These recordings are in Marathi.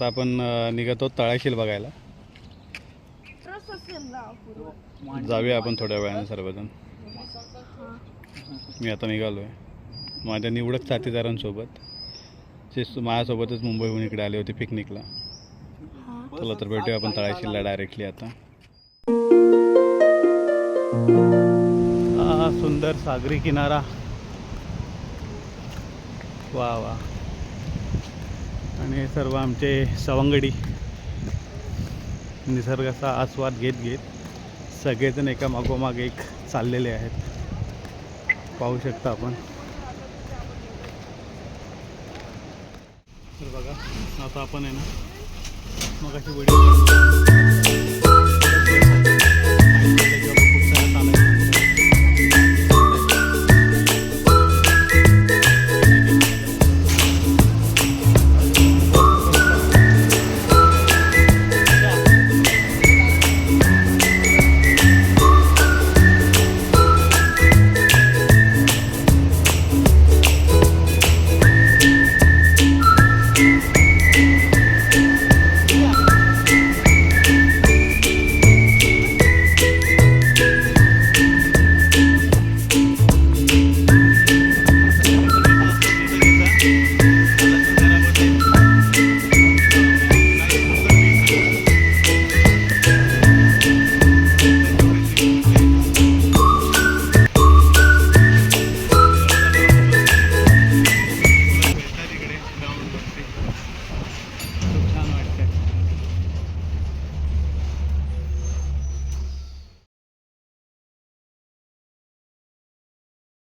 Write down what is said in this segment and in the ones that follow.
आता आपण निघतो तळाशील बघायला. जाऊया आपण थोड्या वेळाने सर्वजण. मी आता निघालो आहे माझ्या निवडक साथीदारांसोबत, जे माझ्यासोबतच मुंबईहून इकडे आले होते पिकनिकला. चला तर भेटूया आपण तळाशीलला डायरेक्टली. आता हा सुंदर सागरी किनारा, वा वा. आणि हे सर्व आमचे सवंगडी निसर्गाचा आस्वाद घेत घेत सगळेजण एका मागोमाग एक चाललेले आहेत. पाहू शकता आपण. तर बघा आता आपण आहे ना मग अशी व्हिडिओ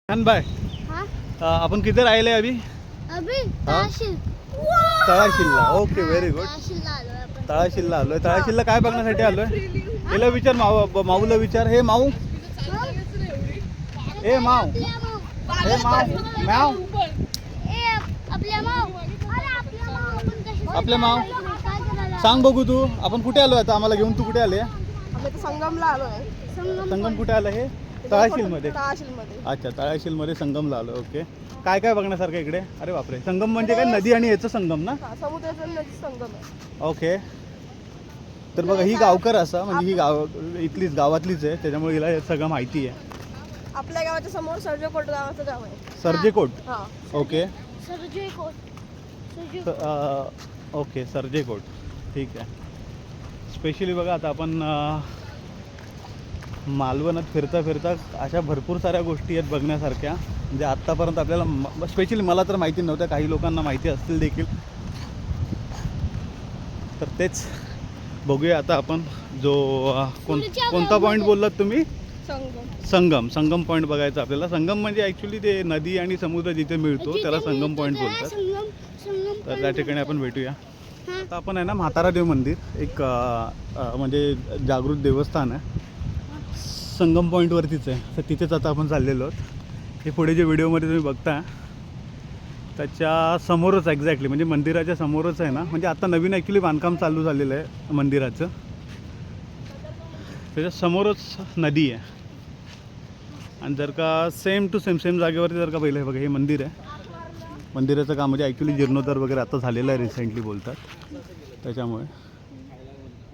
बाय. आपण किती राहिले अभी? तळाशीलला. Okay, very good. तळाशीलला आलोय. तळाशीलला काय बघण्यासाठी आलोय? याला विचार, माऊला विचार. हे माऊ, हे माऊ, हे माऊ, माऊ, आपल्या माऊ सांग बघू. तू आपण कुठे आलोय आता? आम्हाला घेऊन तू कुठे आले? संगमला आलोय. संगम कुठे आलं हे? तळाशीलमध्ये. तळाशीलमध्ये. अच्छा, तळाशीलमध्ये संगमला आलो. ओके. काय काय बघण्यासारखं इकडे? अरे बापरे, संगम म्हणजे काय? नदी आणि याचं संगम ना? समुद्राचा संगम आहे. ओके. तर बघा ही गावकर असा, म्हणजे ही इथलीच गावातलीच आहे, त्याच्यामुळे हिला हे सगळं माहिती आहे. आपल्या गावाच्या समोर सर्जेकोट गावाचं गाव आहे. सर्जेकोट. हा. ओके. सर्जेकोट. ओके, सर्जेकोट. ठीक आहे. स्पेशली बघा आता आपण मालवणात फिरता फिरता अशा भरपूर साऱ्या गोष्टी आहेत बघण्यासारख्या, म्हणजे आत्तापर्यंत आपल्याला स्पेशली मला तर माहिती नव्हत्या, काही लोकांना माहिती असतील देखील. तर तेच बघूया आता आपण. जो कोणता पॉईंट बोललात तुम्ही? संगम. संगम पॉईंट बघायचा आपल्याला. संगम म्हणजे ॲक्च्युली ते नदी आणि समुद्र जिथे मिळतो त्याला संगम पॉईंट बोलतात. तर त्या ठिकाणी आपण भेटूया. आता आपण आहे ना म्हातारादेव मंदिर, एक म्हणजे जागृत देवस्थान आहे, संगम पॉईंटवरतीच आहे. तर तिथेच आता आपण चाललेलो आहोत. हे पुढे जे व्हिडिओमध्ये तुम्ही बघता त्याच्या समोरच एक्झॅक्टली, म्हणजे मंदिराच्या समोरच आहे ना. म्हणजे आता नवीन ॲक्च्युली बांधकाम चालू झालेलं आहे मंदिराचं. त्याच्या समोरच नदी आहे. आणि जर का सेम टू सेम जागेवरती जर का पहिलं हे बघा हे मंदिर आहे. मंदिराचं काम म्हणजे ॲक्च्युली जीर्णोद्धार वगैरे आता झालेलं आहे रिसेंटली बोलतात, त्याच्यामुळे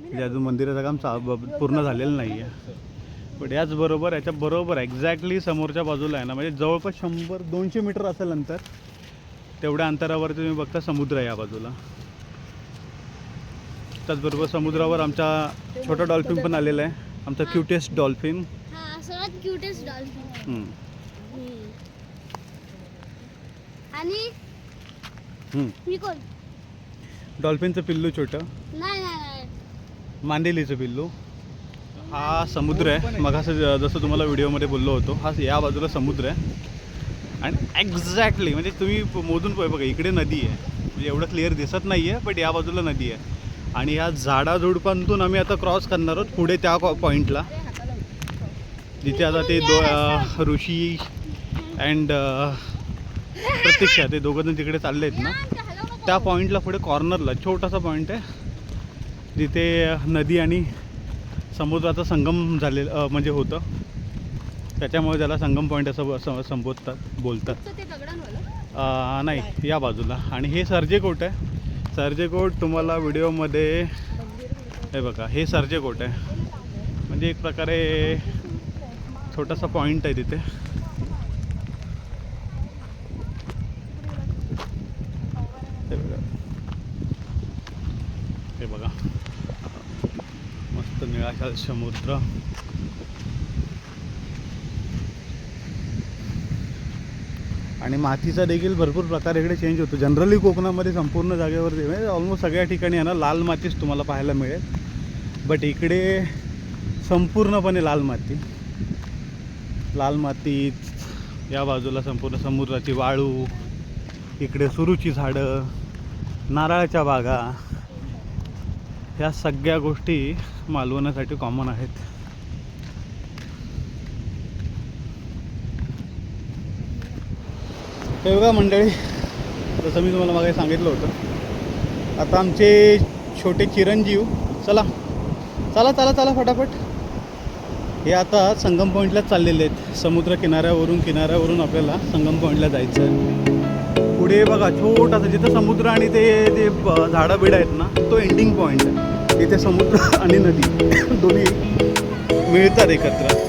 म्हणजे अजून मंदिराचं काम पूर्ण झालेलं नाही आहे. पण याचबरोबर याच्याबरोबर एक्झॅक्टली समोरच्या बाजूला आहे ना, म्हणजे जवळपास 100-200 मीटर असेल अंतर, तेवढ्या अंतरावर तुम्ही बघता समुद्र आहे या बाजूला. त्याचबरोबर समुद्रावर आमचा छोटा डॉल्फिन पण आलेला आहे, आमचा क्यूटेस्ट डॉल्फिन. Cutest dolphin. आणि मी कोण? डॉल्फिनचं पिल्लू छोटं, नाही मांदेलीचं पिल्लू. हा समुद्र आहे. मग असं जसं तुम्हाला व्हिडिओमध्ये बोललो होतो, हा या बाजूला समुद्र आहे. आणि एक्झॅक्टली म्हणजे तुम्ही मोजून बघा, इकडे नदी आहे, म्हणजे एवढं क्लिअर दिसत नाही आहे, बट या बाजूला नदी आहे. आणि ह्या झाडाझुडपांतून आम्ही आता क्रॉस करणार आहोत पुढे त्या पॉईंटला, जिथे आता ते ऋषी अँड प्रतीक्षा ते दोघंजण तिकडे चालले आहेत ना. त्या पॉईंटला पुढे कॉर्नरला छोटासा पॉईंट आहे, जिथे नदी आणि समुद्राचा संगम झालेलं म्हणजे होतं, त्याच्यामुळे त्याला संगम पॉईंट असं बोलतात. नाही या बाजूला. आणि हे सर्जेकोट आहे. सर्जेकोट तुम्हाला व्हिडिओमध्ये हे बघा, हे सर्जेकोट आहे. म्हणजे एक प्रकारे छोटासा पॉईंट आहे तिथे. हे बघा मस्त निळाशार समुद्र. आणि मातीचा देखील भरपूर प्रकार इकडे चेंज होतो. जनरली कोकणामध्ये संपूर्ण जागेवरती म्हणजे ऑलमोस्ट सगळ्या ठिकाणी आहे ना लाल मातीच तुम्हाला पाहायला मिळेल. बट इकडे संपूर्णपणे लाल माती. लाल मातीत या बाजूला संपूर्ण समुद्राची वाळू, इकडे सुरूची झाडं, नारळाच्या बागा, ह्या सगळ्या गोष्टी मालवणासाठी कॉमन आहेत. हे बघा मंडळी, जसं मी तुम्हाला मागे सांगितलं होतं, आता आमचे छोटे चिरंजीव चला चला चला चला फटाफट, हे आता संगम पॉईंटलाच चाललेले आहेत. समुद्र किनाऱ्यावरून आपल्याला संगम पॉईंटला जायचं आहे. पुढे बघा छोटासा जिथं समुद्र आणि ते जे झाडं बिडं आहेत ना, तो एंडिंग पॉईंट आहे. तिथे समुद्र आणि नदी दोन्ही मिळतात एकत्र.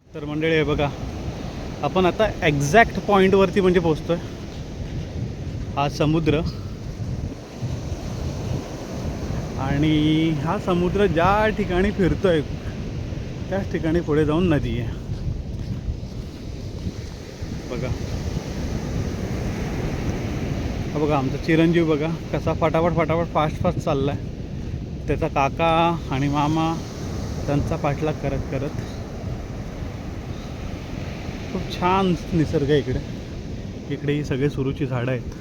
तर मंडळी हे बघा, आपण आता एक्झॅक्ट पॉईंटवरती म्हणजे पोचतोय. हा समुद्र, आणि हा समुद्र ज्या ठिकाणी फिरतोय त्याच ठिकाणी पुढे जाऊन नदी आहे. बघा हा बघा आमचा चिरंजीव बघा कसा फटाफट फास्ट चाललाय. त्याचा काका आणि मामा त्यांचा पाठलाग करत करत. खूप छान निसर्ग आहे इकडे. इकडे ही सगळे सुरूची झाडं आहेत.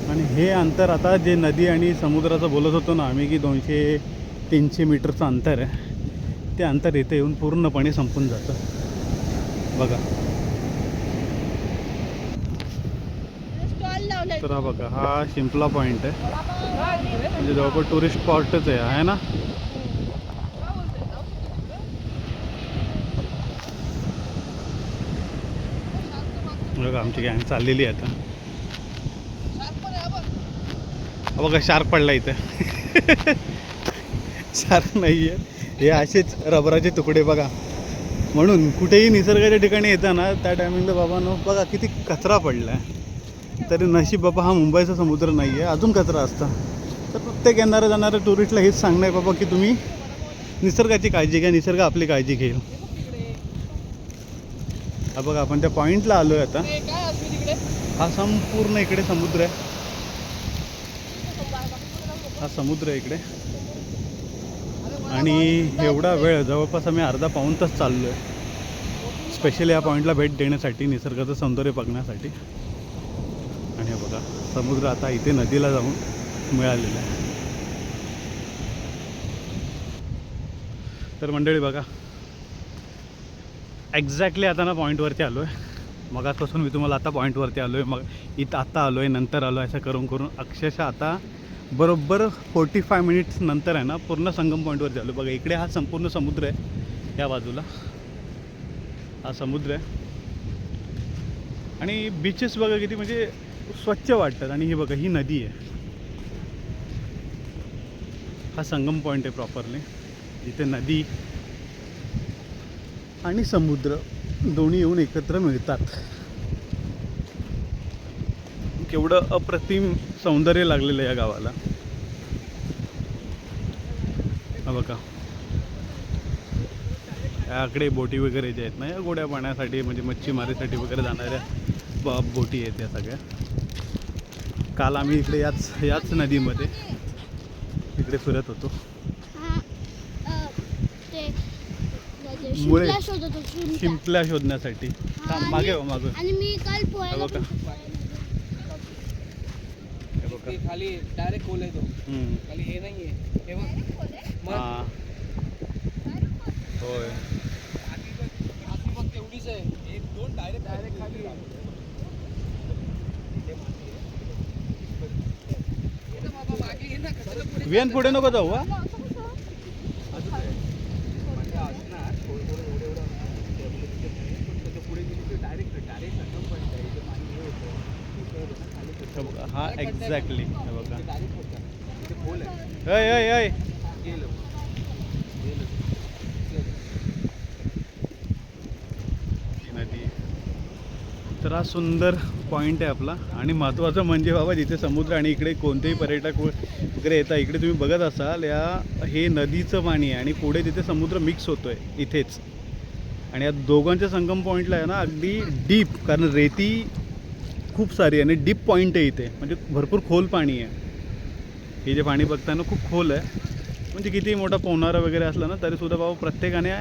आणि हे अंतर आता जे नदी आणि समुद्राचं बोलत होतो ना आम्ही की 200-300 मीटरचं अंतर आहे, ते अंतर इथे येऊन पूर्णपणे संपून जातं. बघा स्टॉल लावलाय. तर हा बघा, हा शिंपला पॉईंट आहे. म्हणजे जवळपास टुरिस्ट स्पॉटच आहे ना. बघा आमची गँग चाललेली आहे आता. बघा शार्क पडला इथे. शार्क नाही आहे, हे असेच रबराचे तुकडे बघा. म्हणून कुठेही निसर्गाच्या ठिकाणी येतं ना त्या टायमिंगला बाबांनो बघा किती कचरा पडला आहे. तरी नशीब बाबा हा मुंबईचा समुद्र नाही आहे, अजून कचरा असता. तर प्रत्येक येणाऱ्या जाणाऱ्या टुरिस्टला हेच सांगणं आहे बाबा की तुम्ही निसर्गाची काळजी घ्या, निसर्ग आपली काळजी घेईल. हा बघा आपण त्या पॉईंटला आलो आहे आता. हा संपूर्ण इकडे समुद्र आहे. हा समुद्र आहे इकडे. आणि एवढा वेळ जवळपास आम्ही अर्धा-पाऊण तास चाललो आहे स्पेशली या पॉईंटला भेट देण्यासाठी, निसर्गाचं सौंदर्य बघण्यासाठी. आणि हे बघा समुद्र आता इथे नदीला जाऊन मिळालेला आहे. तर मंडळी बघा एक्झॅक्टली आता ना पॉईंटवरती आलो आहे. मगाचपासून मी तुम्हाला आता पॉईंटवरती आलो आहे, मग इथं आत्ता आलो आहे, नंतर आलो आहे, असं करून अक्षरशः आता बरोबर 45 मिनिट्स नंतर आहे ना पूर्ण संगम पॉईंटवरती आलो. बघा इकडे हा संपूर्ण समुद्र आहे, या बाजूला हा समुद्र आहे. आणि बीचेस बघा किती म्हणजे स्वच्छ वाटतात. आणि ही बघा ही नदी आहे. हा संगम पॉईंट आहे प्रॉपरली, जिथे नदी आणि समुद्र दोन्ही येऊन एकत्र मिळतात. केवढं अप्रतिम सौंदर्य लागलेलं आहे या गावाला. हा बघा याकडे बोटी वगैरे ज्या आहेत ना, या गोड्या पाण्यासाठी म्हणजे मच्छीमारीसाठी वगैरे जाणाऱ्या बोटी आहेत या सगळ्या. काल आम्ही इकडे याच नदीमध्ये इकडे फिरत होतो. हा, ते मुळे. शिंपल्या शोधत होतो, शिंपल्या. शिंपल्या शोधण्यासाठी. हा, थांब, मागे हो, मागे. आणि मी काल पोहायला बघा. पण शिकलो. हे बघा. ते खाली डायरेक्ट खोल आहे तो. हम्म. खाली हे नाहीये. हे बघ. मग हा. होय. आधी बघ तेवढीच आहे. एक दोन डायरेक्ट खाली आहे. ये ना बाबा, मागे ये ना, कशाला पुढे विहान पुढे नको जाऊ हा. अजून आहे. म्हणजे असणार, थोडं एवढं एवढं पण त्याच्या पुढे गेली तर डायरेक्ट संगम पॉईंट आहे. इथे पाणी हे होतं. इथे आहे ना, खाली हे बघा. हा एक्झॅक्टली हे बघा. डायरेक्ट होतं. इथे खोल आहे. अय अय अय. गेलं. नदी. तर हा सुंदर पॉईंट आहे आपला. आणि महत्त्वाचं म्हणजे बाबा जिथे समुद्र आणि इकडे कोणतेही पर्यटक वगैरे येतात, इकडे तुम्ही बघत असाल हे नदीचं पाणी आहे आणि पुढे तिथे समुद्र मिक्स होतो आहे इथेच. आणि या दोघांच्या संगम पॉईंटला आहे ना अगदी डीप, कारण रेती खूप सारी आहे आणि डीप पॉईंट आहे इथे, म्हणजे भरपूर खोल पाणी आहे. हे जे पाणी बघताना खूप खोल आहे. म्हणजे कितीही मोठा पोहणारा वगैरे असला ना तरीसुद्धा बाबा प्रत्येकाने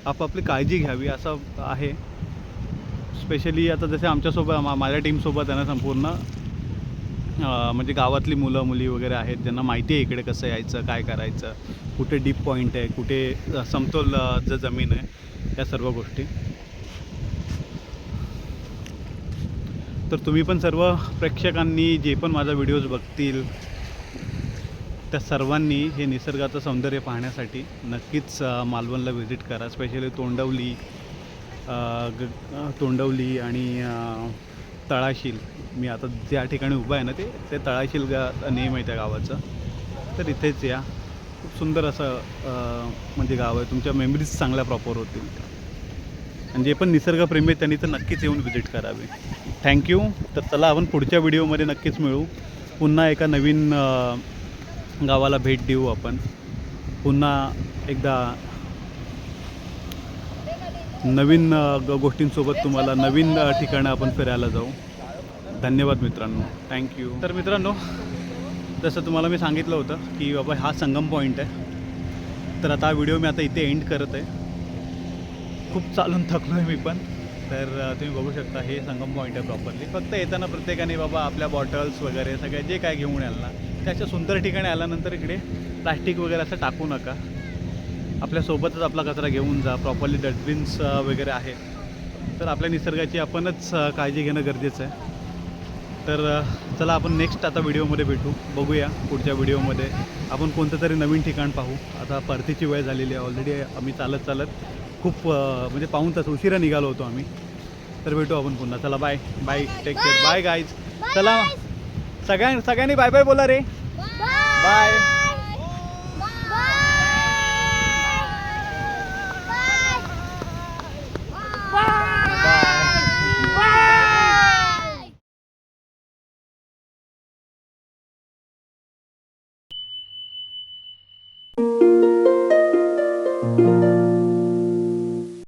आपापली काळजी घ्यावी असं आहे. स्पेशली आता जसे आमच्यासोबत माझ्या टीमसोबत आहे ना संपूर्ण म्हणजे गावातली मुलं मुली वगैरे आहेत ज्यांना माहिती आहे इकडे कसं यायचं, काय करायचं, कुठे डीप पॉईंट आहे, कुठे समतोल जमीन आहे, या सर्व गोष्टी. तर तुम्ही पण सर्व प्रेक्षकांनी जे पण माझा व्हिडिओज बघतील त्या सर्वांनी हे निसर्गाचं सौंदर्य पाहण्यासाठी नक्कीच मालवणला व्हिजिट करा. स्पेशली तोंडवली आणि तळाशील. मी आता ज्या ठिकाणी उभा आहे ना ते तळाशील नेम आहे त्या गावाचं. तर इथेच या. खूप सुंदर असं म्हणजे गाव आहे. तुमच्या मेमरीज चांगल्या प्रॉपर होतील. आणि जे पण निसर्गप्रेमी आहेत त्यांनी तर नक्कीच येऊन व्हिजिट करावे. थँक्यू. तर चला आपण पुढच्या व्हिडिओमध्ये नक्कीच मिळू. पुन्हा एका नवीन गावाला भेट देऊ आपण. पुन्हा एकदा नवीन गोष्टींसोबत तुम्हाला नवीन ठिकाणं आपण फिरायला जाऊ. धन्यवाद मित्रांनो. थँक्यू. तर मित्रांनो जसं तुम्हाला मी सांगितलं होतं की बाबा हा संगम पॉईंट आहे. तर आता हा व्हिडिओ मी आता इथे एंड करत आहे. खूप चालून थकलो आहे मी पण. तर तुम्ही बघू शकता हे संगम पॉईंट आहे प्रॉपरली. फक्त येताना प्रत्येकाने बाबा आपल्या बॉटल्स वगैरे सगळे जे काय घेऊन याल ना त्याच्या सुंदर ठिकाणी आल्यानंतर इकडे प्लास्टिक वगैरे असं टाकू नका. आपल्यासोबतच आपला कचरा घेऊन जा. प्रॉपरली डस्टबिन्स वगैरे आहेत. तर आपल्या निसर्गाची आपणच काळजी घेणं गरजेचं आहे. तर चला आपण नेक्स्ट आता व्हिडिओमध्ये भेटू. बघूया पुढच्या व्हिडिओमध्ये आपण कोणतं तरी नवीन ठिकाण पाहू. आता परतीची वेळ झालेली आहे ऑलरेडी. आम्ही चालत खूप म्हणजे पाऊण तास उशिरा निघालो होतो आम्ही. तर भेटू आपण पुन्हा. चला bye bye. Take care. Bye guys. चला सगळ्यांनी बाय बाय बोला रे. बाय.